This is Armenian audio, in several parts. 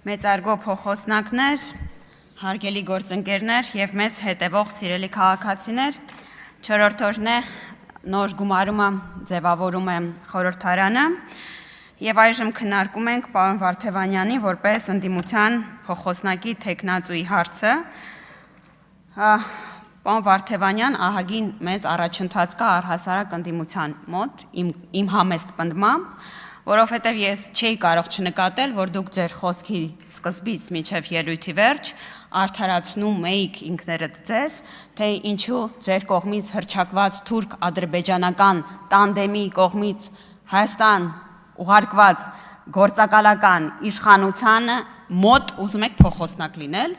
Մեծարգո փոխոսնակներ, հարգելի գործընկերներ եւ մեզ հետևող սիրելի քաղաքացիներ, 4-րդ օրն է նոր գումարումը ձևավորում է խորհրդարանը եւ այժմ քննարկում ենք պարոն Վարդևանյանի որպես ընդդիմության փոխոսնակի թեկնածուի հարցը։ Պարոն Վարդևանյան ահագին մեծ առաջընթաց կա առհասարակ ընդդիմության մոտ իմ համեստ պնդմամբ, որովհետև ես չէի կարող չնկատել, որ դուք ձեր խոսքի սկզբից մինչև ելույթի վերջ արդարացնում էիք ինքներդ ձեզ, թե ինչու ձեր կողմից հռչակված թուրք-ադրբեջանական տանդեմի կողմից Հայաստան ուղարկված գործակալական իշխանությանը մոտ ուզում եք փոխոսնակ լինել,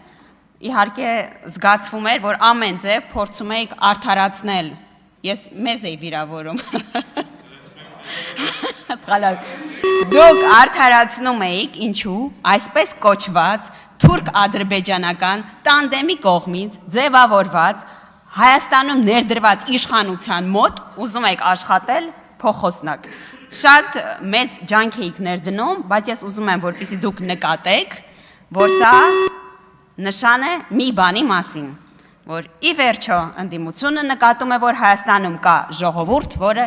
իհարկե զգացվում էր, որ ամեն ձև փորձում էիք արդարացնել, ես մեզ էի վիրավորում, դուք արդարացնում էիք ինչու այսպես կոչված թուրք-ադրբեջանական տանդեմի կողմից ձևավորված Հայաստանում ներդրված իշխանության մոտ ուզում եք աշխատել փոխոսնակ։ Շատ մեծ ջանք էիք ներդնում, բայց ես ուզում եմ, որպեսզի դուք նկատեք, որ դա նշան է մի բանի մասին, որ ի վերջո ընդդիմությունը նկատում է, որ Հայաստանում կա ժողովուրդ, որը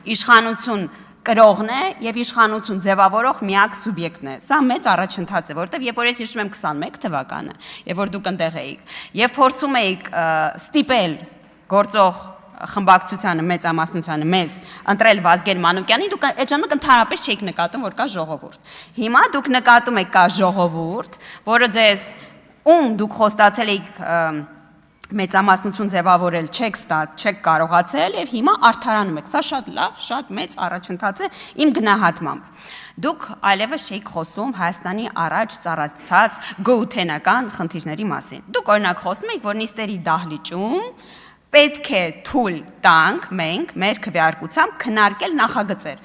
իշխանություն կրողն է եւ իշխանություն ձևավորող միակ սուբյեկտն է։ Սա մեծ առաջընթաց է, որտեղ երբ որ ես հիշում եմ 21 թվականը, երբ որ դուք այնտեղ էիք, եւ փորձում էիք ստիպել գործող խմբակցությանը մեծամասնությանը մեզ ընտրել Վազգեն Մանուկյանին, դուք այդ ժամանակ ընդհանրապես չէիք նկատում, որ կա ժողովուրդ։ Հիմա դուք նկատում եք կա ժողովուրդ, որը ձեզ դուք խոստացել եք մեծամասնություն ձևավորել չեք կարողացել եւ հիմա արդարանում եք։ Սա շատ լավ, շատ մեծ առաջընթաց է իմ գնահատմամբ։ Դուք այլևս չէիք խոսում Հայաստանի առաջ ծառացած գոութենական խնդիրների մասին։ Դուք օրինակ խոսում եք, որ նիստերի դահլիճում պետք է թույլ տանք մենք մեր քվեարկությամբ քննարկել նախագծեր։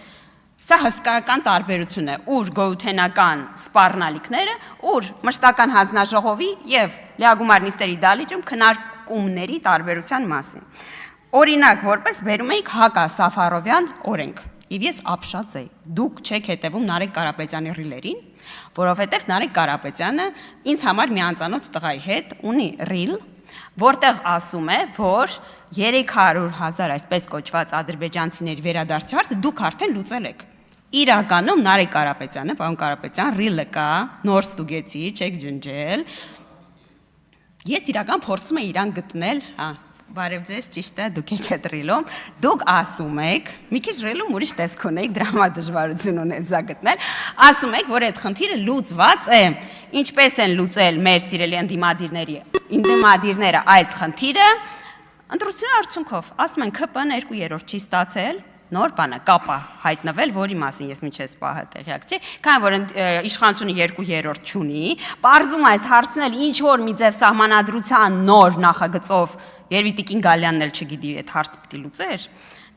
Սա հսկայական տարբերություն է, ուր գոութենական սպառնալիքները, ուր մշտական հանձնաժողովի եւ լիագումար նիստերի դահլիճում քննարկումների տարբերության մասին։ Օրինակ, որպես բերում էիք Հակա Սաֆարովյան օրենք։ Եվ ես ապշած էի։ Դուք չեք հետևում Նարեկ Կարապետյանի ռիլերին, որովհետեւ Նարեկ Կարապետյանը ինձ համար մի անծանոթ տղայի հետ ունի ռիլ, որտեղ ասում է, որ 300,000 այսպես կոչված ադրբեջանցիների վերադարձի հարցը դուք արդեն լուծել եք։ Իրականում Նարեկ Կարապետյանը, պարոն Կարապետյան, ռիլը կա, նոր ստուգեցի, չեք ջնջել։ Ես իրական փորձում եմ իրան գտնել, բարև ձեզ, ճիշտ է, դուք եք այդ ռիլում, դուք ասում եք, մի քիչ ռիլում ուրիշ տեսք ունեիք, դրա դժվարություն ունեք դա գտնել, ասում եք, որ այդ խնդիրը լուծված է, ինչպես են լուծել մեր սիրելի ընդդիմադիրները այս խնդիրը, ընտրությունների արդյունքով, ասում են ՔՊ-ն 2/3 չի ստացել, նոր բանը կապա հայտնվել, որի մասին ես միջից պահը տեղյակ չի, քանի որ իշխանությունը 2/3 չունի, պարզում այս հարցն էլ ինչ որ մի ձև սահմանադրության նոր նախագծով, երևի Տիկին Գալյանն էլ չգիտի այդ հարցը պիտի լուծեր։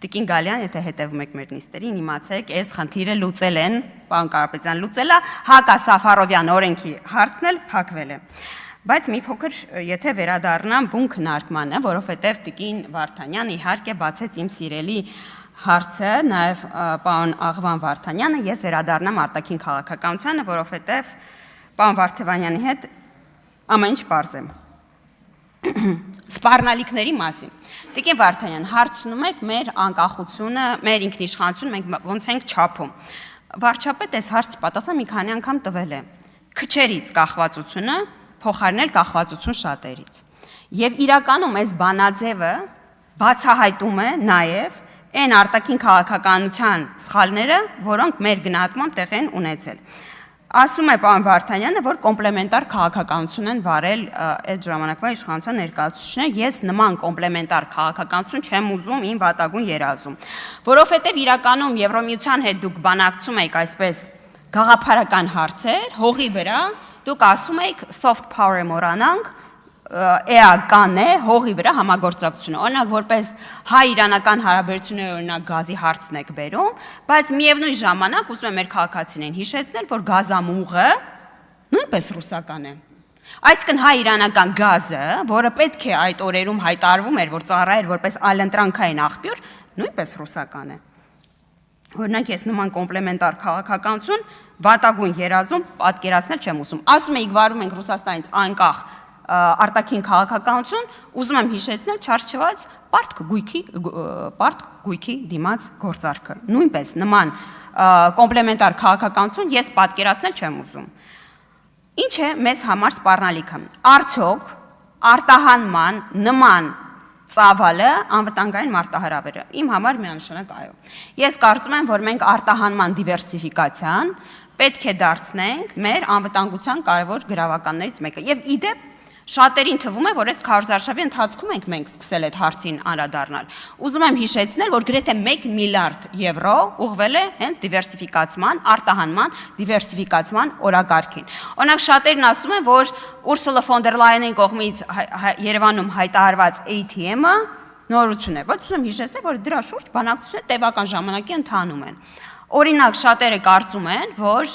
Տիկին Գալյան, եթե հետևում եք մեր նիստերին, իմացեք, այս խնդիրը լուծել են, պարոն Կարապետյան լուծել է, Հակա Սաֆարովյան օրենքի հարցն էլ փակվել է։ Բայց մի փոքր, եթե վերադառնամ բուն քննարկմանը, որովհետև Տիկին Վարդանյանը իհարկե բացեց իմ սիրելի հարցը, նաև պարոն Աղվան Վարդանյանը, ես վերադառնամ արտաքին քաղաքականությանը, որովհետև պարոն Վարդևանյանի հետ ամեն ինչ պարզ է։ Սպառնալիքների մասին։ Տիկին Վարդանյան, հարցնում եք մեր անկախությունը, մեր ինքնիշխանությունը մենք ոնց ենք չափում։ Վարչապետ այս հարցի պատասխան մի քանի անգամ տվել է։ Քչերից կախվածությունը փոխարինել կախվածություն շատերից։ Եվ իրականում այս բանաձևը բացահայտում է նաև այն արտաքին քաղաքականության սխալները, որոնք մեր գնահատմամբ տեղ են ունեցել։ Ասում է պարոն Վարդանյանը, որ կոմպլեմենտար քաղաքականություն են վարել այդ ժամանակվա իշխանության ներկայացուցիչները, ես նման կոմպլեմենտար քաղաքականություն չեմ ուզում իմ վատագույն երազում, որովհետև իրականում Եվրոմիության հետ դուք բանակցում եք այսպես գաղափարական հարցեր, հողի վրա, դուք ասում եք soft power-ը մոռանանք, էական է հողի վրա համագործակցությունը, օրինակ որպես հայ-իրանական հարաբերություններ օրինակ գազի հարցն եք բերում, բայց միևնույն ժամանակ ուզում եմ մեր քաղաքացիներին հիշեցնել, որ գազամուղը նույնպես ռուսական է։ Այսինքն հայ-իրանական գազը, որը պետք է այդ օրերում հայտարարվում էր, որ ծառայեր որպես այլընտրանքային աղբյուր, նույնպես ռուսական է։ Օրինակ ես նման կոմպլեմենտար քաղաքականություն վատագույն երազում պատկերացնել չեմ ուզում։ Ասում էիք վարում ենք Ռուսաստանից անկախ արտաքին քաղաքականություն, ուզում եմ հիշեցնել չարչված պարտք գույքի դիմաց գործարքը։ Նույնպես նման կոմպլեմենտար քաղաքականություն ես պատկերացնել չեմ ուզում։ Ինչ է մեզ համար սպառնալիքը։ Արդյոք արտահանման նման ծավալը անվտանգային մարտահրավերը։ Իմ համար միանշանակ այո։ Ես կարծում եմ, որ մենք արտահանման դիվերսիֆիկացիան պետք է դարձնենք մեր անվտանգության կարևոր գրավականներից մեկը։ Եվ իդեպ շատերին թվում է, որ այս քարոզարշավի ընթացքում ենք մենք սկսել այդ հարցին անդրադառնալ։ Ուզում եմ հիշեցնել, որ գրեթե 1 միլիարդ եվրո ուղղվել է հենց դիվերսիֆիկացման, արտահանման դիվերսիֆիկացման օրակարգին։ Օրինակ շատերն ասում են, որ Ուրսուլա ֆոն դեր Լայենի կողմից Երևանում հայտարարված ATM-ը նորություն է։ Բայց ուզում եմ հիշեցնել, որ դրա շուրջ բանակցությունները տևական ժամանակի ընթանում են։ Օրինակ շատերը կարծում են, որ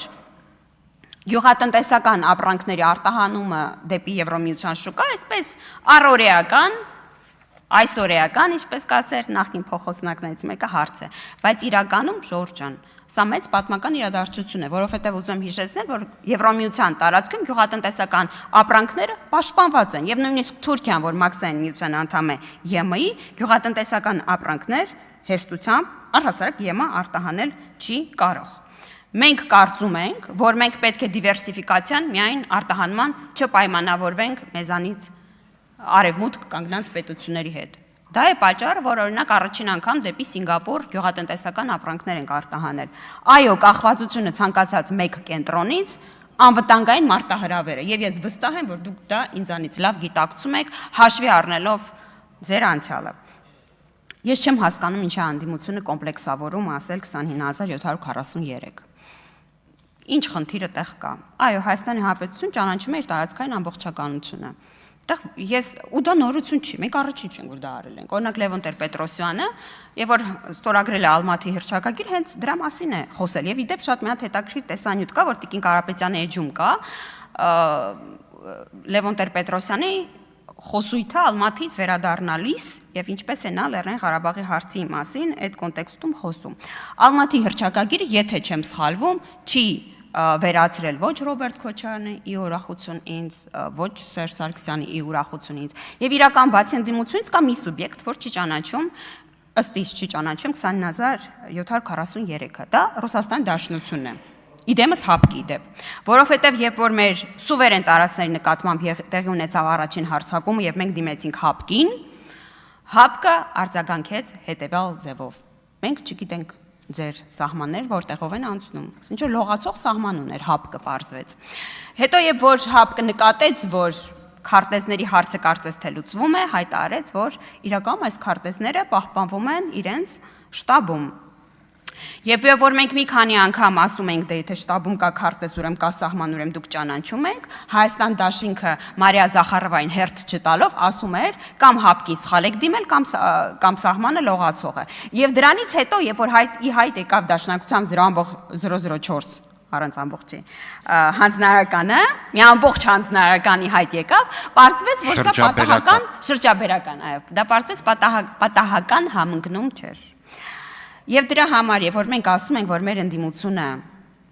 գյուղատնտեսական ապրանքների արտահանումը դեպի Եվրոմիության շուկա, այսպես առօրեական, այսօրեական, ինչպես կասեր նախկին փոխոսնակներից մեկը հարց է, բայց իրականում Ժորժ ջան, սա մեծ պատմական իրադարձություն է, որովհետև ուզում եմ հիշեցնել, որ Եվրոմիության տարածքում գյուղատնտեսական ապրանքները պաշտպանված են, եւ նույնիսկ Թուրքիան, որ մաքսային միության անդամ է ԵՄ-ի, գյուղատնտեսական ապրանքներ հեշտությամբ առհասարակ ԵՄ-ը արտահանել չի կարող։ Մենք կարծում ենք, որ մենք պետք է դիվերսիֆիկացիան միայն արտահանման չպայմանավորվենք մեզանից արևմուտք կանգնած պետությունների հետ։ Դա է պատճառը, որ օրինակ առաջին անգամ դեպի Սինգապուր գյուղատնտեսական ապրանքներ ենք արտահանել։ Այո, կախվածությունը ցանկացած մեկ կենտրոնից անվտանգային մարտահրավեր է, եւ ես վստահ եմ, որ դուք դա ինձանից լավ գիտակցում եք, հաշվի առնելով ձեր անցյալը։ Ես չեմ հասկանում ինչի անդիմությունը կոմպլեքսավորում ասել 29743։ Ինչ խնդիրը տեղ կա։ Այո, Հայաստանի Հանրապետություն ճանաչում է իր տարածքային ամբողջականությունը։ Ես ու դա նորություն չի, մենք առաջին չենք որ դա արել ենք։ Օրինակ Լևոն Տեր-Պետրոսյանը, եւ որ ստորագրել է Ալմատի հռչակագիր, հենց դրա մասին է խոսել։ Եվ իդեպ շատ մի հատ հետաքրքիր տեսանյութ կա, որ Տիկին Կարապետյանի էջում կա Լևոն Տեր-Պետրոսյանի խոսույթը Ալմատից վերադառնալիս եւ ինչպես է նա Լեռնային Ղարաբաղի հարցի մասին այդ կոնտեքստում խոսում։ Ալմատի հռչակագիրը, եթե չեմ սխալվում, չի վերացրել ոչ Ռոբերտ Քոչարյանի ի ուրախություն ինձ, ոչ Սերժ Սարգսյանի ի ուրախություն ինձ։ Եվ իրական բացի ընդդիմությունից կա մի սուբյեկտ, որ չի ճանաչում, ըստ իս չի ճանաչում 20743-ը, դա Ռուսաստանի Դաշնությունն է։ Իդեմս հապկի դեպ, որովհետև երբ որ մեր սուվերեն տարածքների նկատմամբ տեղի ունեցավ առաջին հարձակումը եւ մենք դիմեցինք հապկին, հապկը արձագանքեց հետեւյալ ձևով. մենք չգիտենք ձեր սահմաններ որտեղով են անցնում։ Ինչ որ լողացող սահման ուներ հապկը պարզվեց։ Հետո երբ որ հապկը նկատեց, որ քարտեզների հարցը կարծես թե լուծվում է, հայտարարեց, որ իրականում այս քարտեզները պահպանվում են իրենց շտաբում։ Եվ որ մենք մի քանի անգամ ասում ենք, դե եթե շտաբում կա քարտեզ, ուրեմն կա սահման, ուրեմն դուք ճանաչում եք, Հայաստան Դաշինքը Մարիա Զախարովային հերթ չտալով ասում էր, կամ հապկին սխալ եք դիմել, կամ սահմանը լողացող է։ Եվ դրանից հետո, երբ որ ի հայտ եկավ Դաշնակցության 0.004 առանց ամբողջի հանձնարարականը, մի ամբողջ հանձնարարականի հայտ եկավ, պարզվեց, որ սա պատահական շրջաբերական, այո, դա պարզվեց պատահական համընկնում չէր։ Եվ դրա համար, երբ որ մենք ասում ենք, որ մեր ընդդիմությունը,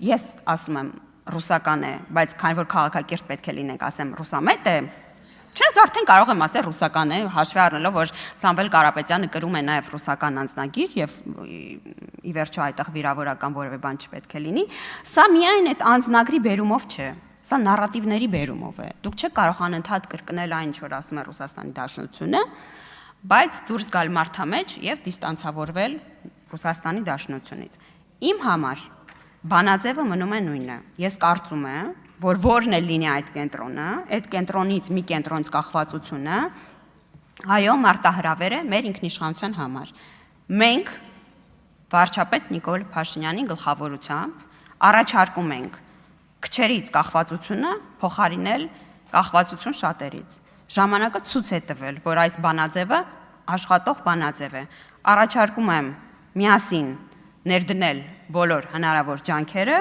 ես ասում եմ ռուսական է, բայց քանի որ քաղաքակիրթ պետք է լինենք, ասեմ ռուսամետ է, չնայած արդեն կարող եմ ասել ռուսական է, հաշվի առնելով, որ Սամվել Կարապետյանը կրում է նաև ռուսական անձնագիր եւ ի վերջո այդտեղ վիրավորական որևէ բան չպետք է լինի, սա միայն այդ անձնագրի բերումով չէ, սա նարատիվների բերումով է։ Դուք չեք կարող անընդհատ կրկնել այն, ինչ որ ասում է Ռուսաստանի Դաշնությունը, բայց դուրս գալ մարդամեջ եւ դիստանցավորվել Ռուսաստանի Դաշնությունից։ Իմ համար բանաձևը մնում է նույնը։ Ես կարծում եմ, որ որն է լինի այդ կենտրոնը, այդ կենտրոնից մի կենտրոնից կախվածությունը, այո, մարտահրավեր է մեր ինքնիշխանության համար։ Մենք վարչապետ Նիկոլ Փաշինյանի գլխավորությամբ առաջարկում ենք քչերից կախվածությունը փոխարինել կախվածություն շատերից։ Ժամանակը ցույց է տվել, որ այս բանաձևը աշխատող բանաձև է։ Առաջարկում եմ միասին ներդնել բոլոր հնարավոր ջանքերը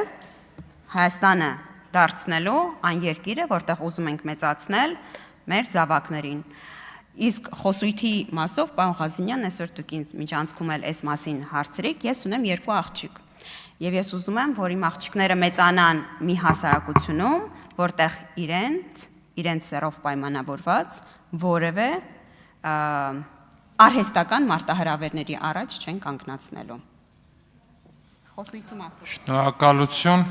Հայաստանը դարձնելու այն երկիրը, որտեղ ուզում ենք մեծացնել մեր զավակներին։ Իսկ խոսույթի մասով, պարոն Ղազինյան, այսօր դուք ինձ միջանցքում էլ այս մասին հարցրիք, ես ունեմ 2 աղջիկ։ Եվ ես ուզում եմ, որ իմ աղջիկները մեծանան մի հասարակությունում, որտեղ իրենց սեռով պայմանավորված որևէ արհեստական մարտահրավերների առաջ չեն կանգնացնելու։ Խոսույթի մասով։ Շնորհակալություն,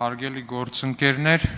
հարգելի գործընկերներ,